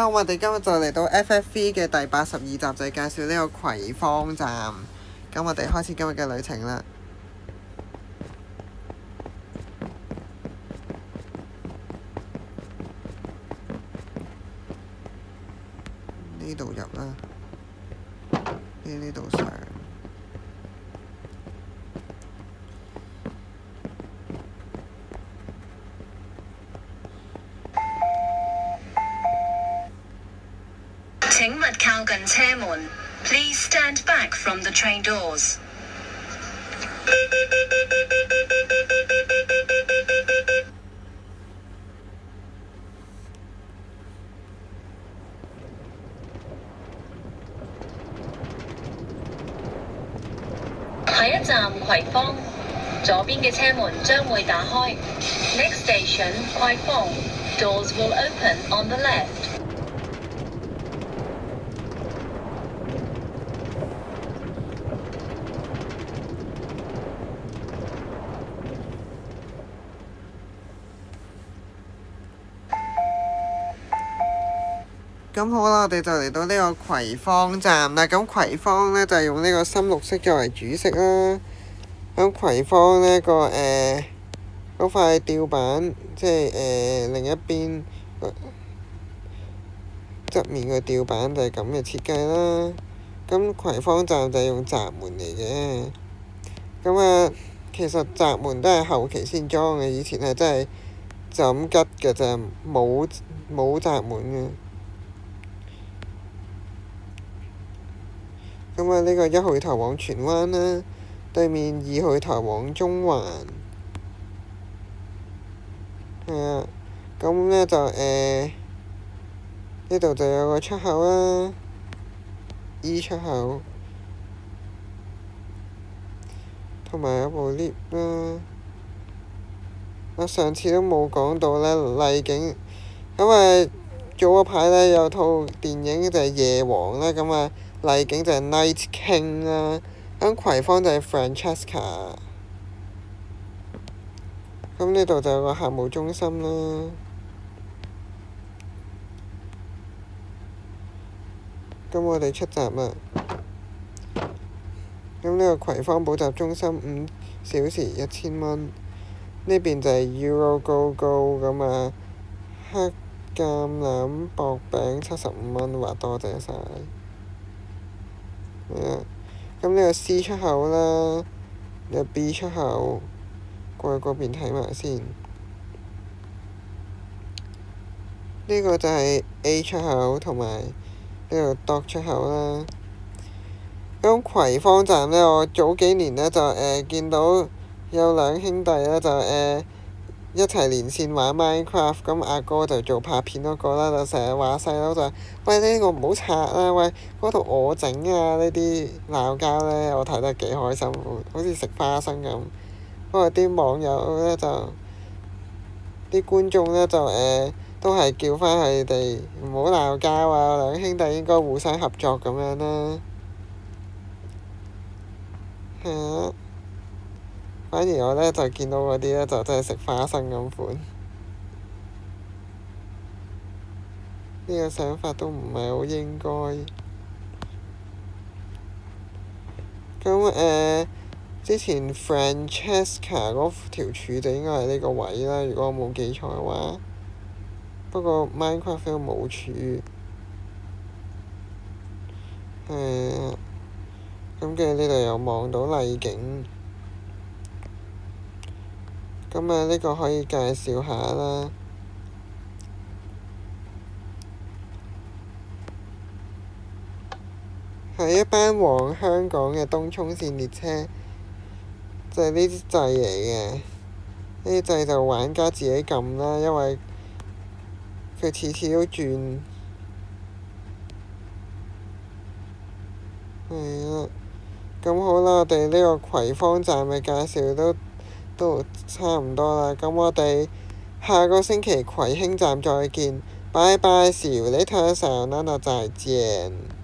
我哋今日就嚟到 FFV 嘅第82集，就係介紹呢個葵芳站。咁我哋開始今日嘅旅程啦。呢度入啦，呢度上。請勿靠近車門。Please stand back from the train doors. 下一站葵芳，左邊嘅車門將會打開。Next station 葵芳，Doors will open on the left.咁好啦，我哋就嚟到呢個葵芳站啦。咁葵芳呢，就係用呢個深綠色作為主色啦。咁葵芳呢個嗰塊吊板，即係另一邊側面嘅吊板就係咁嘅設計啦。咁葵芳站就係用閘門嚟嘅。咁其實閘門都係後期先裝嘅，以前係真係就咁吉嘅啫，冇閘門嘅。咁呢個1號頭往荃灣啦，對面2號頭往中環。咁呢就呢度就有個出口啦，E 出口，同埋有部 lift 啦。我上次都冇講到呢麗景，早嗰排呢有套電影就係夜王啦，咁麗景就係 Night King 啦，咁葵芳就係 Francesca。咁呢度就有個客務中心啦。咁我哋出閘啦。咁呢個葵芳補習中心5小時1000蚊。呢邊就係 Euro Go Go 咁黑橄欖薄餅75蚊，話多謝晒。咁呢個 C 出口啦，呢個 B 出口，過去嗰邊睇埋先。呢個就係 A 出口同埋呢個 Dock 出口啦。咁葵芳站呢，我早幾年呢就見到有兩兄弟呢，就一齊連線玩 Minecraft，咁阿哥就做拍片嗰個啦，就成日話細佬就喂，呢個唔好拆啦，喂嗰度我整啊，呢啲鬧交呢，我睇得幾開心，好似食花生咁。不過啲網友呢，就啲觀眾呢，就都係叫翻佢哋唔好鬧交啊，兩兄弟應該互相合作咁樣啦。反而我呢，就見到嗰啲呢，就真係食花生咁款。呢個想法都唔係好應該。咁之前 Francesca 嗰條柱就應該係呢個位啦，如果我冇記錯嘅話。不過 Minecraft 都冇柱。咁跟住呢度又望到麗景。咁呢個可以介紹下啦。係一班往香港嘅東涌線列車，就係呢啲掣嚟嘅。呢啲掣就玩家自己撳啦，因為佢次次都轉。咁好啦，我哋呢個葵芳站嘅介紹都差唔多啦。咁我哋下個星期葵興站再見，拜拜，see you later，再見。